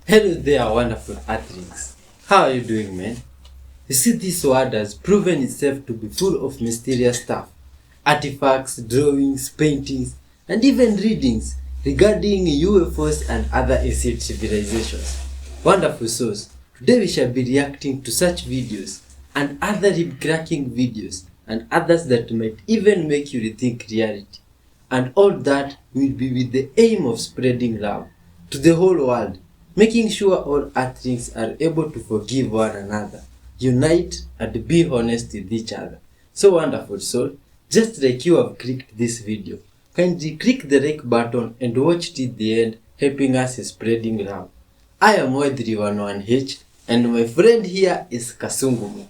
Hello there, wonderful Earthlings. How are you doing, man? You see, this world has proven itself to be full of mysterious stuff. Artifacts, drawings, paintings, and even readings regarding UFOs and other ancient civilizations. Wonderful souls. Today we shall be reacting to such videos and other rib-cracking videos and others that might even make you rethink reality. And all that will be with the aim of spreading love to the whole world, making sure all Earthlings are able to forgive one another, unite, and be honest with each other. So wonderful soul, just like you have clicked this video, kindly click the like button and watch till the end, helping us in spreading love. I am Y311H and my friend here is Kasungumu.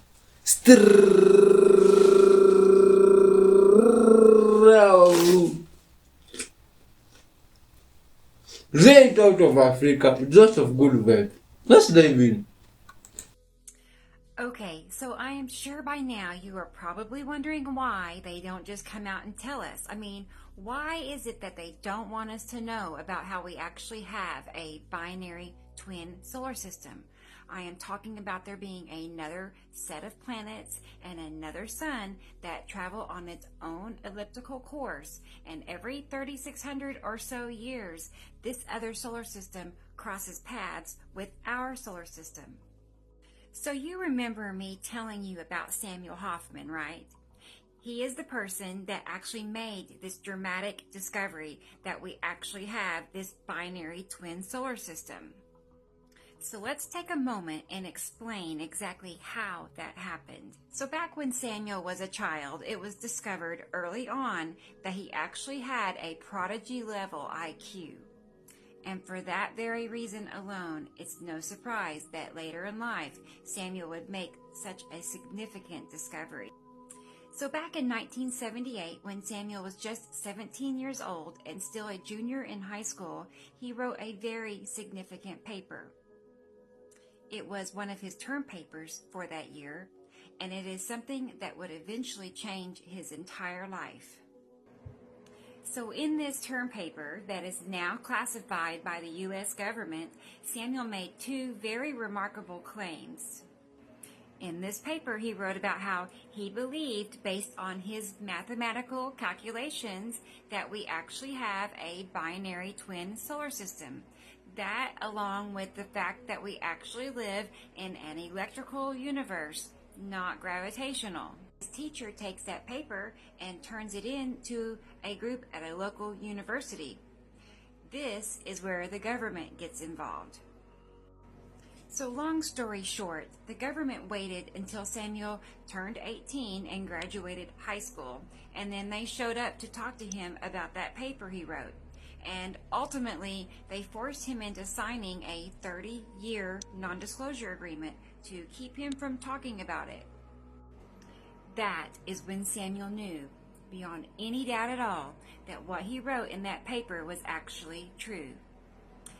Right out of Africa, just of good vibe. Let's dive in. Okay, so I am sure by now you are probably wondering why they don't just come out and tell us. I mean, why is it that they don't want us to know about how we actually have a binary twin solar system? I am talking about there being another set of planets and another sun that travel on its own elliptical course, and every 3,600 or so years, this other solar system crosses paths with our solar system. So you remember me telling you about Samuel Hoffman, right? He is the person that actually made this dramatic discovery that we actually have this binary twin solar system. So let's take a moment and explain exactly how that happened. So back when Samuel was a child, it was discovered early on that he actually had a prodigy level IQ. And for that very reason alone, it's no surprise that later in life, Samuel would make such a significant discovery. So back in 1978, when Samuel was just 17 years old and still a junior in high school, he wrote a very significant paper. It was one of his term papers for that year, and it is something that would eventually change his entire life. So in this term paper that is now classified by the U.S. government, Samuel made two very remarkable claims. In this paper, he wrote about how he believed, based on his mathematical calculations, that we actually have a binary twin solar system. That, along with the fact that we actually live in an electrical universe, not gravitational. His teacher takes that paper and turns it in to a group at a local university. This is where the government gets involved. So long story short, the government waited until Samuel turned 18 and graduated high school, and then they showed up to talk to him about that paper he wrote. And ultimately, they forced him into signing a 30-year non-disclosure agreement to keep him from talking about it. That is when Samuel knew, beyond any doubt at all, that what he wrote in that paper was actually true.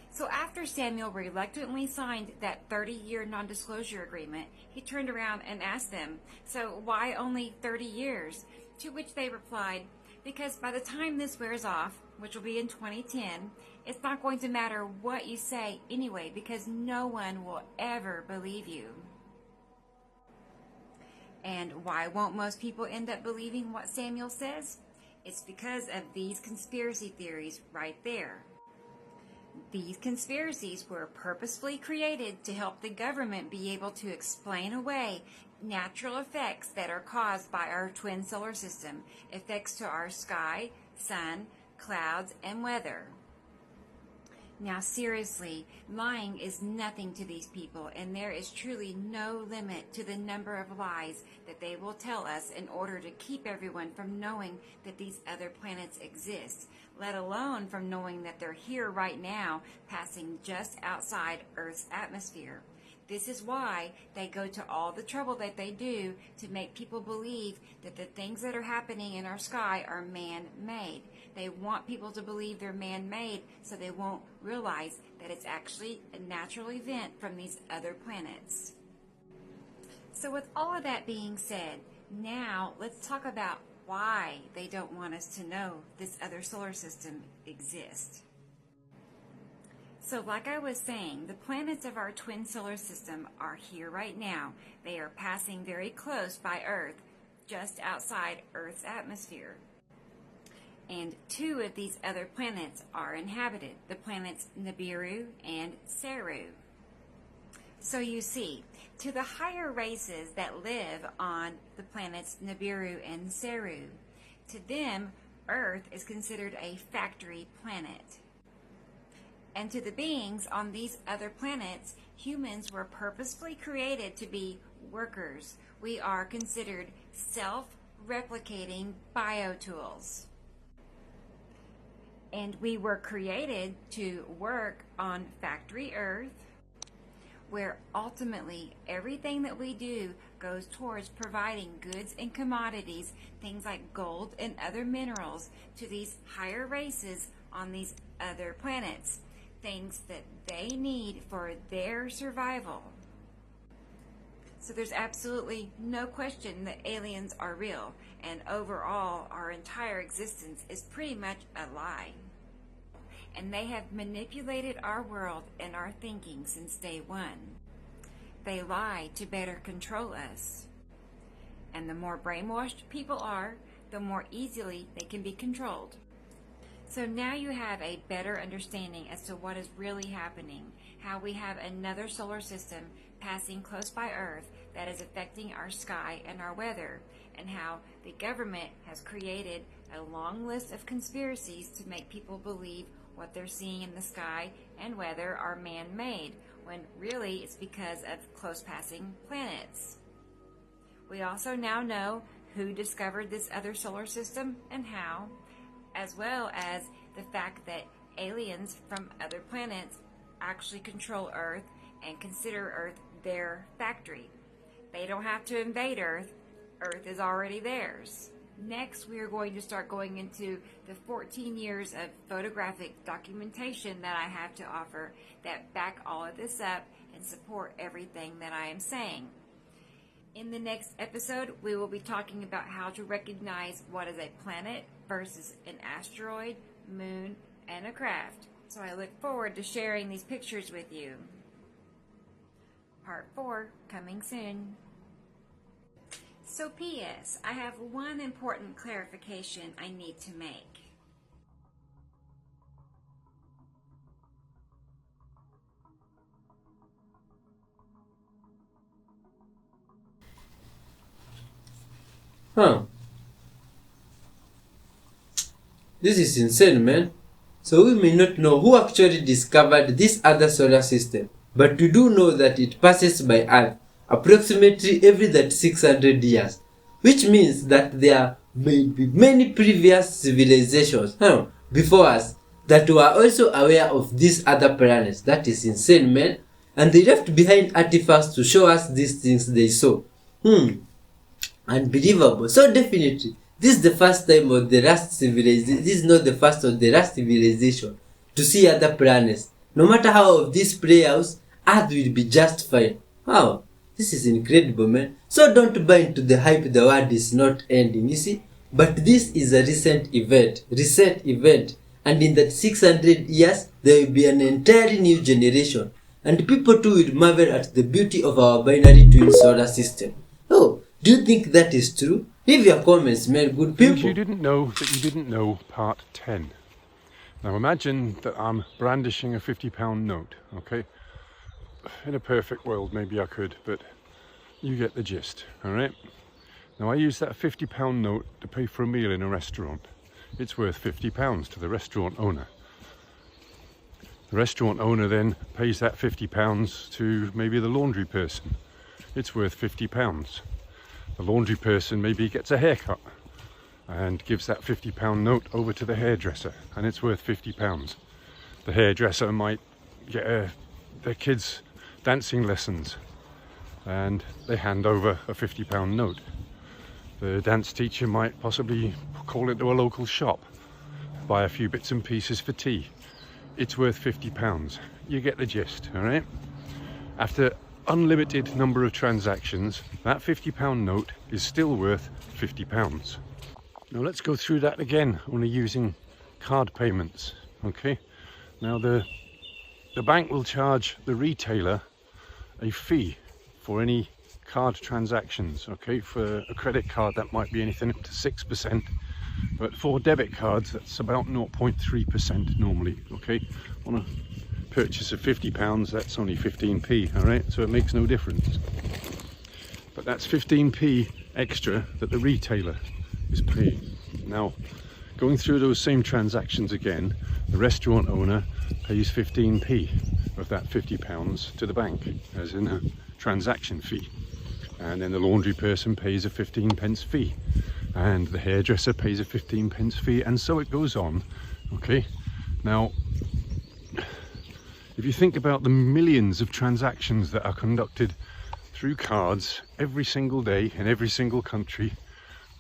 So after Samuel reluctantly signed that 30-year non-disclosure agreement, he turned around and asked them, "So why only 30 years?" To which they replied, "Because by the time this wears off, which will be in 2010, it's not going to matter what you say anyway, because no one will ever believe you." And why won't most people end up believing what Samuel says? It's because of these conspiracy theories right there. These conspiracies were purposefully created to help the government be able to explain away natural effects that are caused by our twin solar system, effects to our sky, sun, clouds, and weather. Now seriously, lying is nothing to these people, and there is truly no limit to the number of lies that they will tell us in order to keep everyone from knowing that these other planets exist, let alone from knowing that they're here right now, passing just outside Earth's atmosphere. This is why they go to all the trouble that they do to make people believe that the things that are happening in our sky are man-made. They want people to believe they're man-made so they won't realize that it's actually a natural event from these other planets. So with all of that being said, now let's talk about why they don't want us to know this other solar system exists. So like I was saying, the planets of our twin solar system are here right now. They are passing very close by Earth, just outside Earth's atmosphere. And 2 of these other planets are inhabited, the planets Nibiru and Saru. So you see, to the higher races that live on the planets Nibiru and Saru, to them, Earth is considered a factory planet. And to the beings on these other planets, humans were purposefully created to be workers. We are considered self-replicating biotools. And we were created to work on factory Earth, where ultimately everything that we do goes towards providing goods and commodities, things like gold and other minerals, to these higher races on these other planets, things that they need for their survival. So there's absolutely no question that aliens are real, and overall our entire existence is pretty much a lie. And they have manipulated our world and our thinking since day one. They lie to better control us. And the more brainwashed people are, the more easily they can be controlled. So now you have a better understanding as to what is really happening, how we have another solar system passing close by Earth that is affecting our sky and our weather, and how the government has created a long list of conspiracies to make people believe what they're seeing in the sky and weather are man-made, when really it's because of close passing planets. We also now know who discovered this other solar system and how, as well as the fact that aliens from other planets actually control Earth and consider Earth their factory. They don't have to invade Earth. Earth is already theirs. Next, we are going to start going into the 14 years of photographic documentation that I have to offer that back all of this up and support everything that I am saying. In the next episode, we will be talking about how to recognize what is a planet versus an asteroid, moon, and a craft. So I look forward to sharing these pictures with you. Part 4 coming soon. So P.S. I have one important clarification I need to make. This is insane, man. So we may not know who actually discovered this other solar system, but we do know that it passes by Earth approximately every 600 years, which means that there may be many previous civilizations before us that were also aware of these other planets. That is insane, man. And they left behind artifacts to show us these things they saw. Unbelievable. So definitely, this is the first time or the last civilization. This is not the first or the last civilization to see other planets. No matter how of this play out, Earth will be just fine. Wow, this is incredible, man. So don't buy into the hype the world is not ending, you see. But this is a recent event. And in that 600 years, there will be an entirely new generation. And people too will marvel at the beauty of our binary twin solar system. Oh, do you think that is true? Leave your comments, man, good people. You didn't know that you didn't know part 10. Now imagine that I'm brandishing a £50 note, okay? In a perfect world, maybe I could, but you get the gist, all right? Now I use that £50 note to pay for a meal in a restaurant. It's worth £50 to the restaurant owner. The restaurant owner then pays that £50 to maybe the laundry person. It's worth £50. The laundry person maybe gets a haircut and gives that £50 note over to the hairdresser, and it's worth £50. The hairdresser might get their kids dancing lessons and they hand over a £50 note. The dance teacher might possibly call into a local shop, buy a few bits and pieces for tea. It's worth £50. You get the gist, all right? After unlimited number of transactions, that £50 note is still worth £50. Now let's go through that again, only using card payments, okay? Now the the bank will charge the retailer a fee for any card transactions. Okay, for a credit card that might be anything up to 6%, but for debit cards that's about 0.3% normally. Okay, on a purchase of £50 that's only 15p. all right, so it makes no difference, but that's 15p extra that the retailer is paying. Now, going through those same transactions again, the restaurant owner pays 15p of that £50 to the bank as in a transaction fee, and then the laundry person pays a 15p fee, and the hairdresser pays a 15p fee, and so it goes on. Okay, now if you think about the millions of transactions that are conducted through cards every single day in every single country,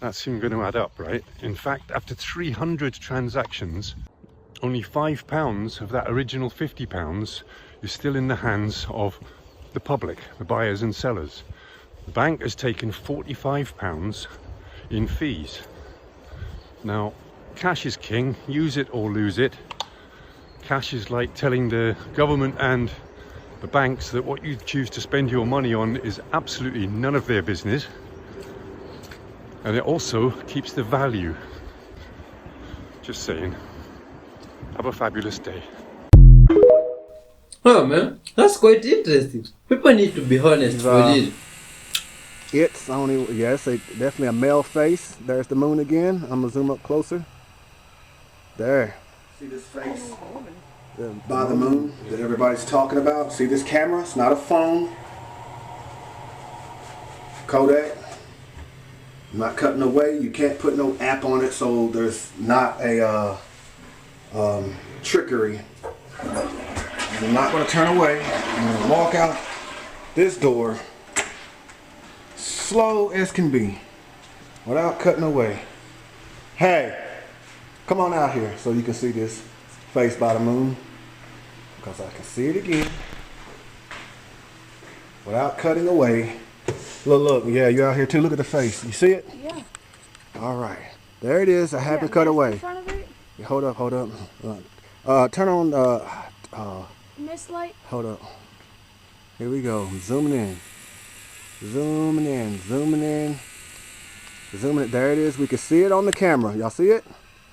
that's soon going to add up, right? In fact, after 300 transactions, only £5 of that original £50 is still in the hands of the public, the buyers and sellers. The bank has taken £45 in fees. Now, cash is king, use it or lose it. Cash is like telling the government and the banks that what you choose to spend your money on is absolutely none of their business. And it also keeps the value. Just saying. Have a fabulous day. Oh man, that's quite interesting. People need to be honest for real. It's only, yes, definitely a male face. There's the moon again. I'm gonna zoom up closer. There. See this face by the moon that everybody's talking about? See this camera? It's not a phone. Kodak. I'm not cutting away. You can't put no app on it, so there's not a trickery. I'm not going to turn away. I'm going to walk out this door slow as can be without cutting away. Hey, come on out here so you can see this face by the moon, because I can see it again without cutting away. Look, yeah, you out here too. Look at the face. You see it? Yeah. All right, there it is. I haven't cut away. In front of it? Hold up. Turn on Mist light? hold up. Here we go. Zooming in. Zooming in. Zooming in. Zooming in. There it is. We can see it on the camera. Y'all see it?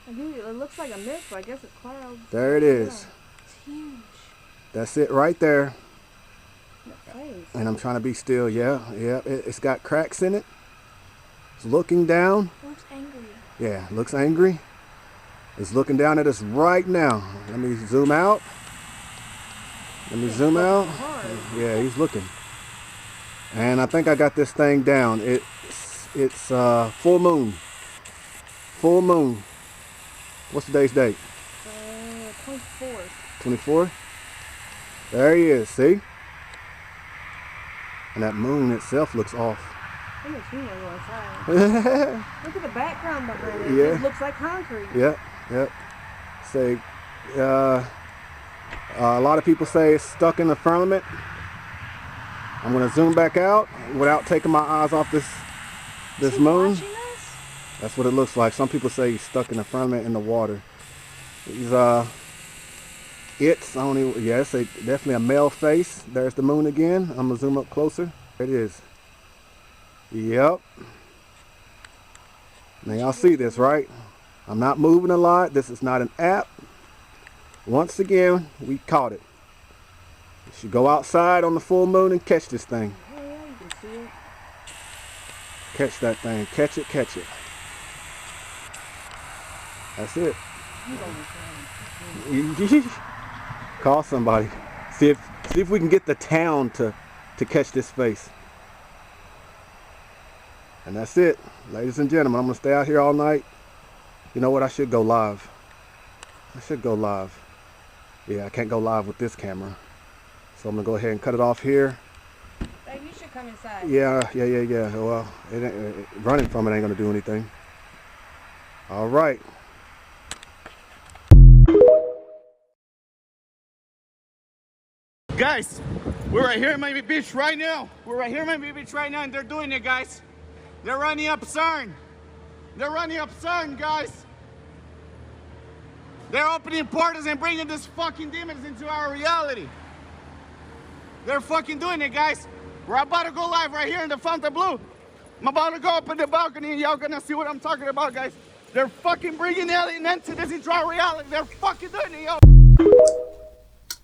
I think it looks like a mist, but I guess it's clouds. There it is. Yeah, it's huge. That's it right there. That face. And I'm trying to be still. Yeah. It's got cracks in it. It's looking down. It looks angry. Yeah, looks angry. It's looking down at us right now. Let me zoom out. Yeah, he's looking. And I think I got this thing down. It's full moon. Full moon. What's today's date? 24th. 24th? There he is, see? And that moon itself looks off. That makes me want to go outside. Look at the background behind it. Yeah. It looks like concrete. Yep. Say, a lot of people say it's stuck in the firmament. I'm gonna zoom back out without taking my eyes off this moon. Watching us? That's what it looks like. Some people say he's stuck in the firmament in the water. It's only, yes, definitely a male face. There's the moon again. I'm gonna zoom up closer. There it is. Yep. Now y'all see this, right? I'm not moving a lot. This is not an app. Once again, we caught it. You should go outside on the full moon and catch this thing. Oh yeah, you can see it. Catch that thing. Catch it. That's it. Call somebody. See if we can get the town to catch this face. And that's it, ladies and gentlemen. I'm gonna stay out here all night. You know what? I should go live. Yeah, I can't go live with this camera, so I'm gonna go ahead and cut it off here. Babe, you should come inside. Yeah. Well, running from it ain't gonna do anything. All right. Guys, we're right here in Miami Beach right now. And they're doing it, guys. They're running up CERN. Guys. They're opening portals and bringing these fucking demons into our reality. They're fucking doing it, guys. We're about to go live right here in the Fontainebleau. I'm about to go up in the balcony and y'all gonna see what I'm talking about, guys. They're fucking bringing alien entities into our reality. They're fucking doing it, yo.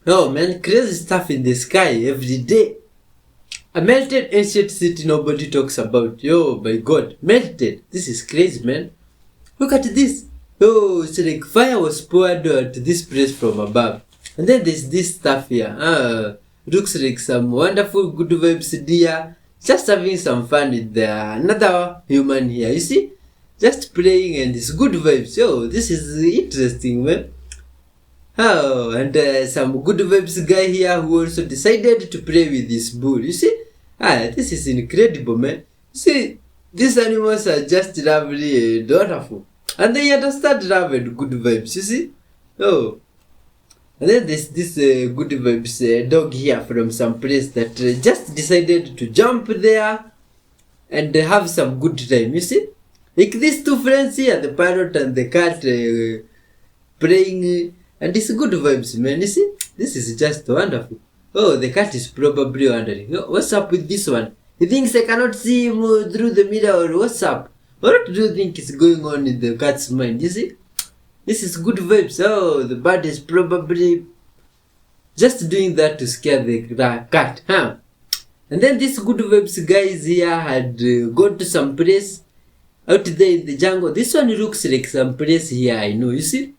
Oh man, crazy stuff in the sky every day. A melted ancient city nobody talks about. Yo, my god, melted. This is crazy, man. Look at this. Oh, it's like fire was poured at this place from above. And then there's this stuff here. Looks like some wonderful good vibes deer. Just having some fun with another human here. You see? Just playing and it's good vibes. Yo, this is interesting, man. Oh, and some good vibes guy here who also decided to play with this bull. You see? This is incredible, man. You see, these animals are just lovely and wonderful. And they understand love and good vibes, you see? Oh. And then there's this good vibes dog here from some place that just decided to jump there and have some good time, you see? Like these two friends here, the parrot and the cat playing, and it's good vibes, man, you see? This is just wonderful. Oh, the cat is probably wondering, oh, what's up with this one? He thinks I cannot see him through the mirror, or what's up? What do you think is going on in the cat's mind, you see? This is good vibes. Oh, the bird is probably just doing that to scare the cat, huh? And then these good vibes guys here had gone to some place out there in the jungle. This one looks like some place here, I know, you see?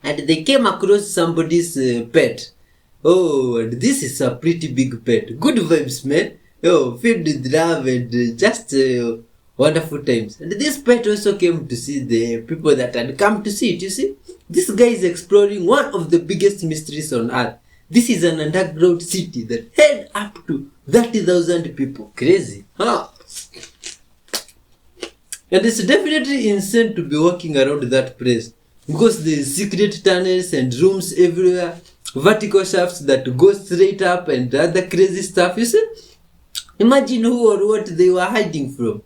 And they came across somebody's pet. Oh, and this is a pretty big pet. Good vibes, man. Oh, filled with love and just wonderful times. And this pet also came to see the people that had come to see it, you see? This guy is exploring one of the biggest mysteries on earth. This is an underground city that held up to 30,000 people. Crazy, huh? And it's definitely insane to be walking around that place because there's secret tunnels and rooms everywhere, vertical shafts that go straight up and other crazy stuff, you see? Imagine who or what they were hiding from.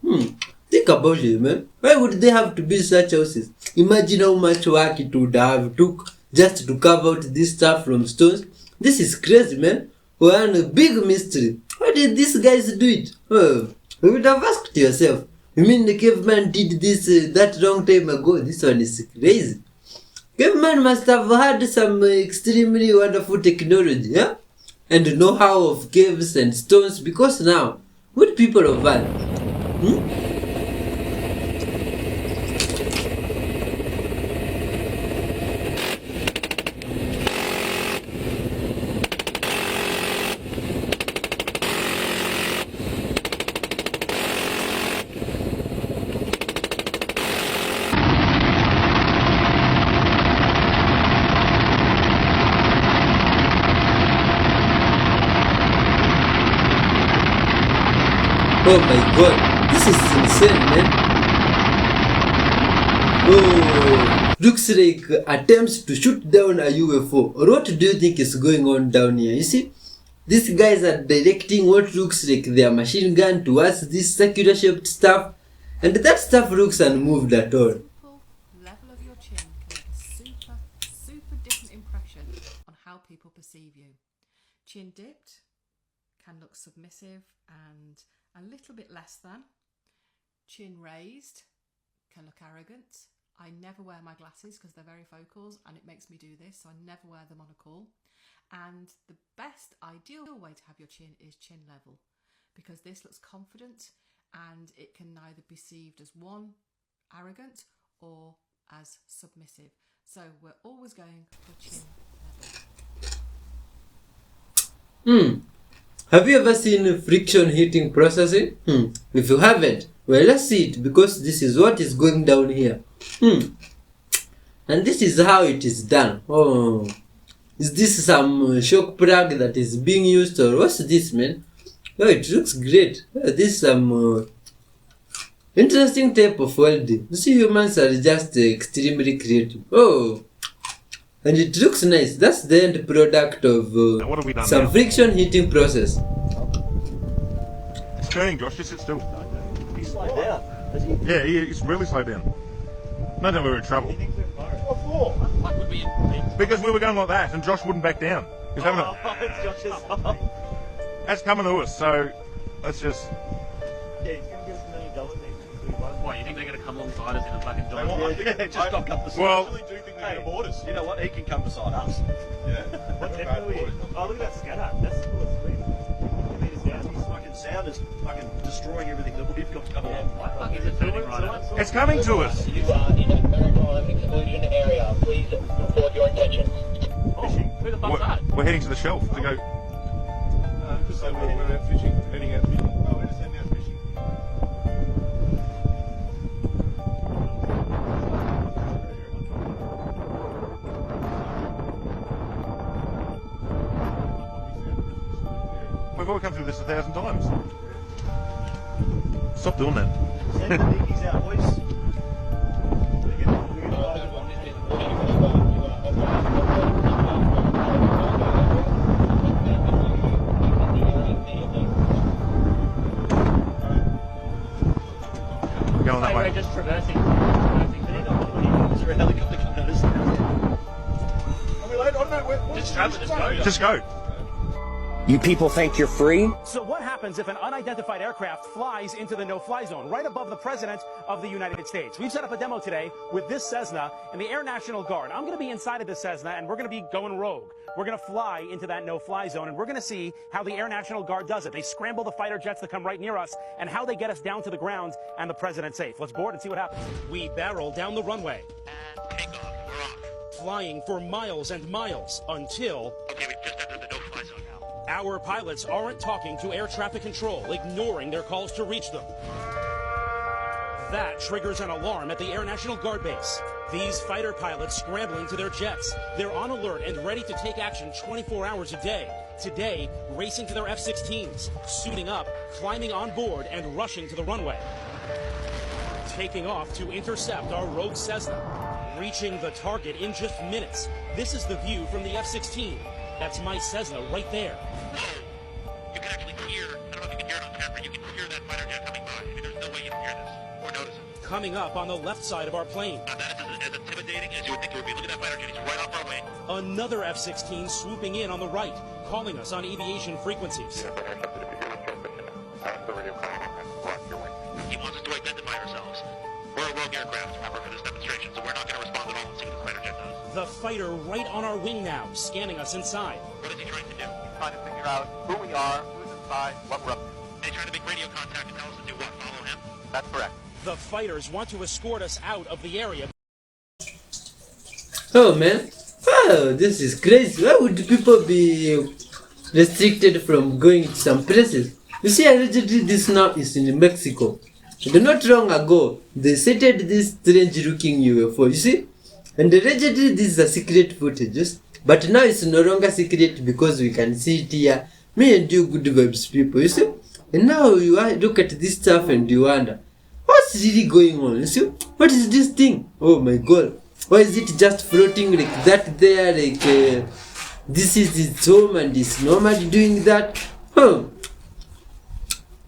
Think about it, man. Why would they have to build such houses? Imagine how much work it would have took just to carve out this stuff from stones. This is crazy, man. One big mystery. How did these guys do it? Oh, you would have asked yourself. You mean the caveman did this that long time ago? This one is crazy. Caveman must have had some extremely wonderful technology, yeah? And know-how of caves and stones, because now, good people of Earth, Oh my god, this is insane, man. Oh, looks like attempts to shoot down a UFO. Or what do you think is going on down here? You see, these guys are directing what looks like their machine gun towards this circular shaped stuff, and that stuff looks unmoved at all. Level of your chin can make a super different impression on how people perceive you. Chin dipped can look submissive and a little bit less than. Chin raised can look arrogant. I never wear my glasses because they're very focals and it makes me do this, so I never wear them on a call. And the best ideal way to have your chin is chin level, because this looks confident and it can neither be perceived as one, arrogant, or as submissive. So we're always going for chin level. Have you ever seen friction heating processing? If you haven't, well, let's see it, because this is what is going down here. And this is how it is done. Oh, is this some shock plug that is being used, or what's this, man? Oh, it looks great. This is some interesting type of welding. You see, humans are just extremely creative. Oh, and it looks nice. That's the end product of some friction heating process. It's turning, Josh. Just sit still. He's slowed down. Yeah, he's really slowed down. No, we're in trouble. What for? Because we were going like that, and Josh wouldn't back down. He's having It's Josh's fault. That's coming to us, so let's just. Yeah, he's gonna give us $1 million. Why, you think they're going to come alongside us in a fucking giant Yeah, just dock up the side. Well, I actually do think they're going to board us. You know what? He can come beside us. Yeah. Definitely. Oh, look at that scatter. That's the coolest thing. His fucking sound is fucking destroying everything that we've got coming on. Why the fuck is it turning right up? It's coming to us. You are in a maritime exclusion area. Please report your intentions. Fishing? Who the fuck's that? We're heading to the shelf to go. So we're out fishing. Heading out fishing. Oh, we're just heading out fishing. We've all come through this 1,000 times. Stop doing that. Send the dinghies out, boys. We're going that way. We're just traversing. Is there a helicopter coming at us? Are we late? I don't know. Just go. You people think you're free? So what happens if an unidentified aircraft flies into the no-fly zone right above the President of the United States? We've set up a demo today with this Cessna and the Air National Guard. I'm going to be inside of this Cessna, and we're going to be going rogue. We're going to fly into that no-fly zone, and we're going to see how the Air National Guard does it. They scramble the fighter jets that come right near us, and how they get us down to the ground and the President safe. Let's board and see what happens. We barrel down the runway. And take off. We're off. Flying for miles and miles until... Okay, we just entered the no-fly zone now. Our pilots aren't talking to air traffic control, ignoring their calls to reach them. That triggers an alarm at the Air National Guard base. These fighter pilots scrambling to their jets. They're on alert and ready to take action 24 hours a day. Today, racing to their F-16s, suiting up, climbing on board, and rushing to the runway. Taking off to intercept our rogue Cessna. Reaching the target in just minutes. This is the view from the F-16. That's my Cessna right there. You can actually hear, I don't know if you can hear it on camera, you can hear that fighter jet coming by. I mean, there's no way you can hear this or notice it. Coming up on the left side of our plane. Now that is as intimidating as you would think it would be. Look at that fighter jet, he's right off our way. Another F-16 swooping in on the right, calling us on aviation frequencies. He wants us to identify ourselves. We're a rogue aircraft, remember, for this demonstration, so we're not going to respond at all and see what this fighter jet does. The fighter right on our wing now, scanning us inside. What is he trying to do? He's trying to figure out who we are, who's inside, what we're up to. And he's trying to make radio contact and tell us to do what? Follow him? That's correct. The fighters want to escort us out of the area. Oh man, oh, this is crazy. Why would people be restricted from going to some places? You see, allegedly this now is in Mexico. And not long ago, they sighted this strange looking UFO, you see? And allegedly this is a secret footage, yes? But now it's no longer secret because we can see it here. Me and you good vibes people, you see? And now you look at this stuff and you wonder, what's really going on, you see? What is this thing? Oh my god. Why is it just floating like that there, like this is its home and it's normally doing that? Oh,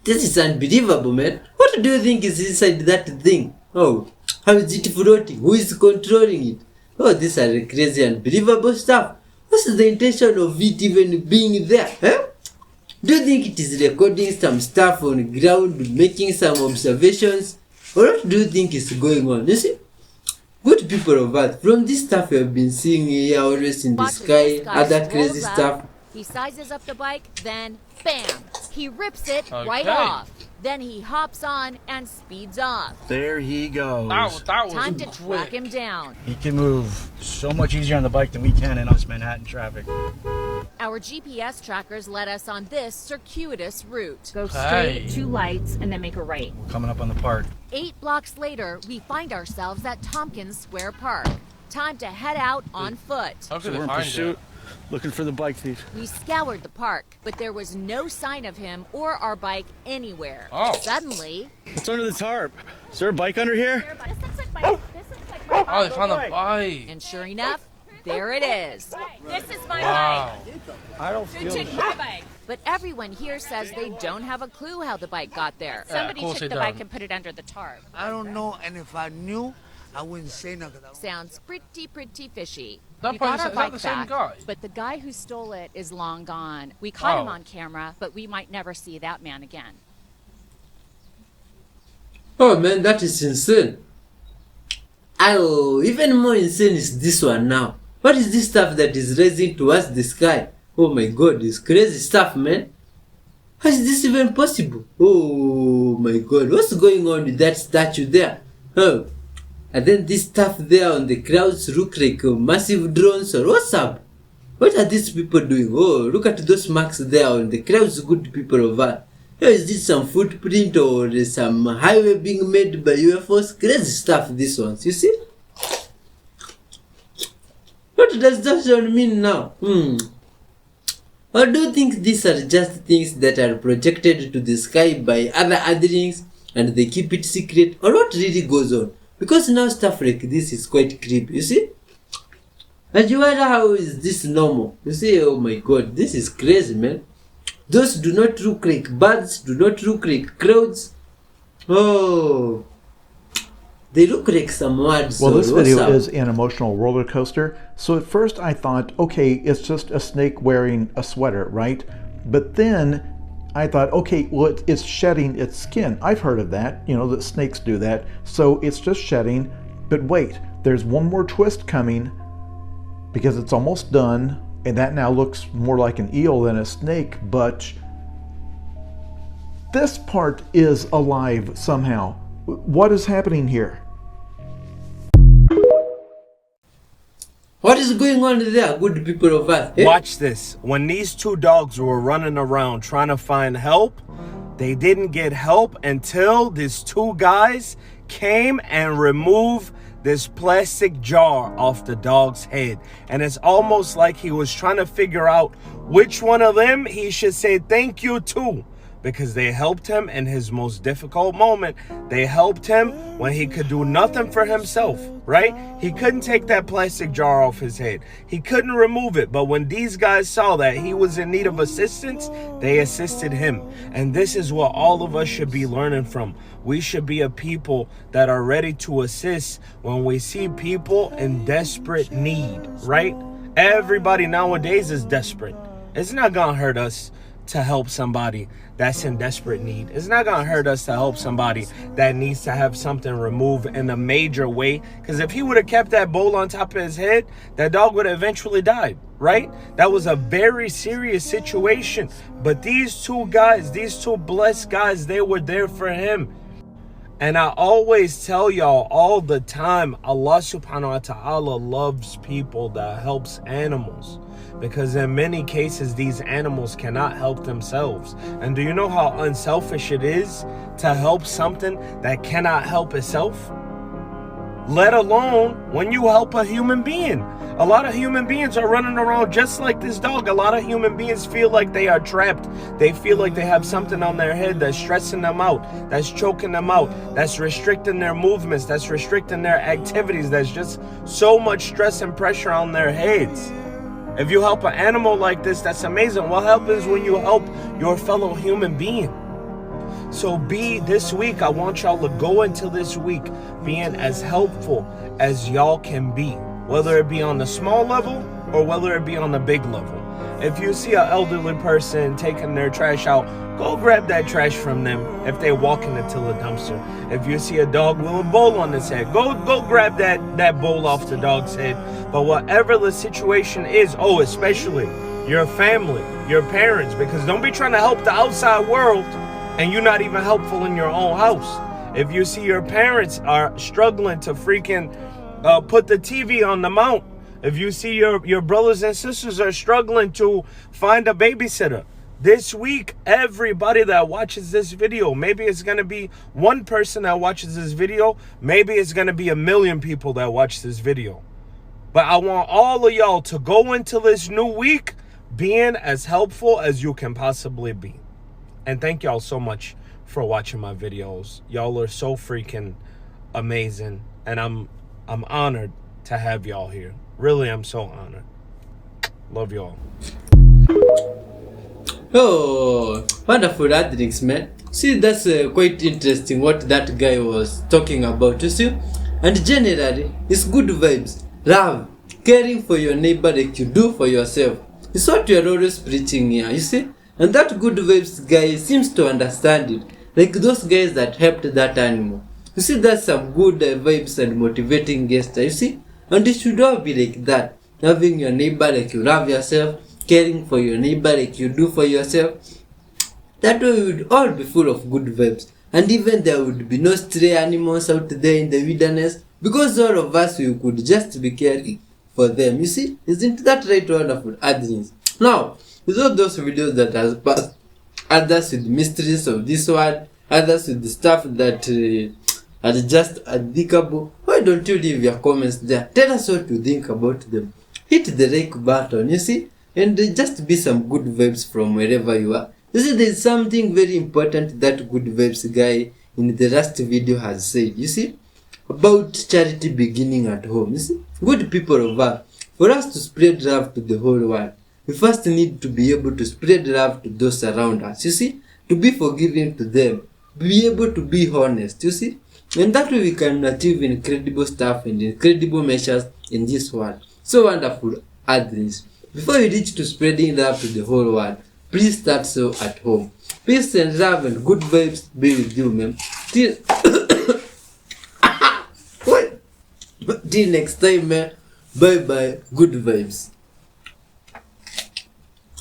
this is unbelievable, man. What do you think is inside that thing? Oh, how is it floating? Who is controlling it? Oh, these are crazy, unbelievable stuff. What's the intention of it even being there? Huh? Do you think it is recording some stuff on the ground, making some observations? Or what do you think is going on? You see? Good people of Earth, from this stuff we have been seeing here always in the sky, other crazy stuff. He sizes up the bike, then bam! He rips it right off. Then he hops on and speeds off. There he goes. That was time to track him down. He can move so much easier on the bike than we can in this Manhattan traffic. Our GPS trackers led us on this circuitous route. Go straight, 2 lights, and then make a right. We're coming up on the park. 8 blocks later, we find ourselves at Tompkins Square Park. Time to head out on foot. So we're in pursuit, looking for the bike thief. We scoured the park, but there was no sign of him or our bike anywhere. Suddenly... What's under the tarp? Is there a bike under here? This looks like my bike. Oh, they found the bike. And sure enough, there it is. This is my bike. I don't Who took my bike? But everyone here says they don't have a clue how the bike got there. Somebody took the bike and put it under the tarp. I don't know, and if I knew, I wouldn't say nothing. Sounds pretty fishy. That We got person- our is that bike the same back, guy? but the guy who stole it is long gone. We caught him Oh. on camera, but we might never see that man again. Oh man, that is insane. Oh, even more insane is this one now. What is this stuff that is rising towards the sky? Oh my god, it's crazy stuff, man. How is this even possible? Oh my god, what's going on with that statue there? Oh, and then this stuff there on the clouds look like massive drones or what's up? What are these people doing? Oh, look at those marks there on the clouds, good people of Earth. Oh, is this some footprint or some highway being made by UFOs? Crazy stuff, these ones, you see? What does that one mean now? Or do you think these are just things that are projected to the sky by other earthlings and they keep it secret? Or what really goes on? Because now stuff like this is quite creepy, you see? And you wonder how is this normal? You see, oh my god, this is crazy, man. Those do not look like birds, do not look like clouds. Oh, they look like some words. Well, this what's video up? is an emotional roller coaster. So at first I thought, okay, it's just a snake wearing a sweater, right? But then I thought, okay, well, it's shedding its skin. I've heard of that, you know, that snakes do that. So it's just shedding. But wait, there's one more twist coming because it's almost done. And that now looks more like an eel than a snake, but this part is alive somehow. What is happening here? What is going on there, good people of Earth? Eh? Watch this. When these two dogs were running around trying to find help, they didn't get help until these two guys came and removed this plastic jar off the dog's head. And it's almost like he was trying to figure out which one of them he should say thank you to, because they helped him in his most difficult moment. They helped him when he could do nothing for himself, right? He couldn't take that plastic jar off his head. He couldn't remove it. But when these guys saw that he was in need of assistance, they assisted him. And this is what all of us should be learning from. We should be a people that are ready to assist when we see people in desperate need, right? Everybody nowadays is desperate. It's not gonna hurt us to help somebody that's in desperate need. It's not gonna hurt us to help somebody that needs to have something removed in a major way. Because if he would have kept that bowl on top of his head, that dog would have eventually died, right? That was a very serious situation. But these two guys, these two blessed guys, they were there for him. And I always tell y'all all the time, Allah subhanahu wa ta'ala loves people that helps animals. Because in many cases, these animals cannot help themselves. And do you know how unselfish it is to help something that cannot help itself? Let alone when you help a human being. A lot of human beings are running around just like this dog. A lot of human beings feel like they are trapped. They feel like they have something on their head that's stressing them out, that's choking them out, that's restricting their movements, that's restricting their activities, that's just so much stress and pressure on their heads. If you help an animal like this, that's amazing. What happens when you help your fellow human being? So this week, I want y'all to go into this week being as helpful as y'all can be, whether it be on the small level or whether it be on the big level. If you see an elderly person taking their trash out, go grab that trash from them if they're walking into the dumpster. If you see a dog with a bowl on his head, go grab that bowl off the dog's head. But whatever the situation is, especially your family, your parents, because don't be trying to help the outside world and you're not even helpful in your own house. If you see your parents are struggling to freaking put the TV on the mount, if you see your brothers and sisters are struggling to find a babysitter, this week, everybody that watches this video, maybe it's going to be one person that watches this video, maybe it's going to be 1 million people that watch this video. But I want all of y'all to go into this new week being as helpful as you can possibly be. And thank y'all so much for watching my videos. Y'all are so freaking amazing. And I'm honored to have y'all here. Really, I'm so honored. Love y'all. Oh, wonderful adlinks, man. See, that's quite interesting what that guy was talking about, you see? And generally, it's good vibes, love, caring for your neighbor like you do for yourself. It's what you're always preaching here, you see? And that good vibes guy seems to understand it. Like those guys that helped that animal. You see, that's some good vibes and motivating gesture, you see? And it should all be like that. Loving your neighbor like you love yourself, caring for your neighbor like you do for yourself. That way we would all be full of good vibes. And even there would be no stray animals out there in the wilderness, because all of us, we could just be caring for them. You see, isn't that right, wonderful admins? Now, with all those videos that has passed, others with mysteries of this world, others with the stuff that are just unthinkable, why don't you leave your comments there? Tell us what you think about them. Hit the like button, you see, and just be some good vibes from wherever you are. You see, there's something very important that good vibes guy in the last video has said, you see, about charity beginning at home. You see, good people of earth, for us to spread love to the whole world, we first need to be able to spread love to those around us, you see, to be forgiving to them, be able to be honest, you see, and that way we can achieve incredible stuff and incredible measures in this world. So wonderful, admins. Before you reach to spreading love to the whole world, please start so at home. Peace and love and good vibes be with you, man. Till till next time, man. Bye bye. Good vibes.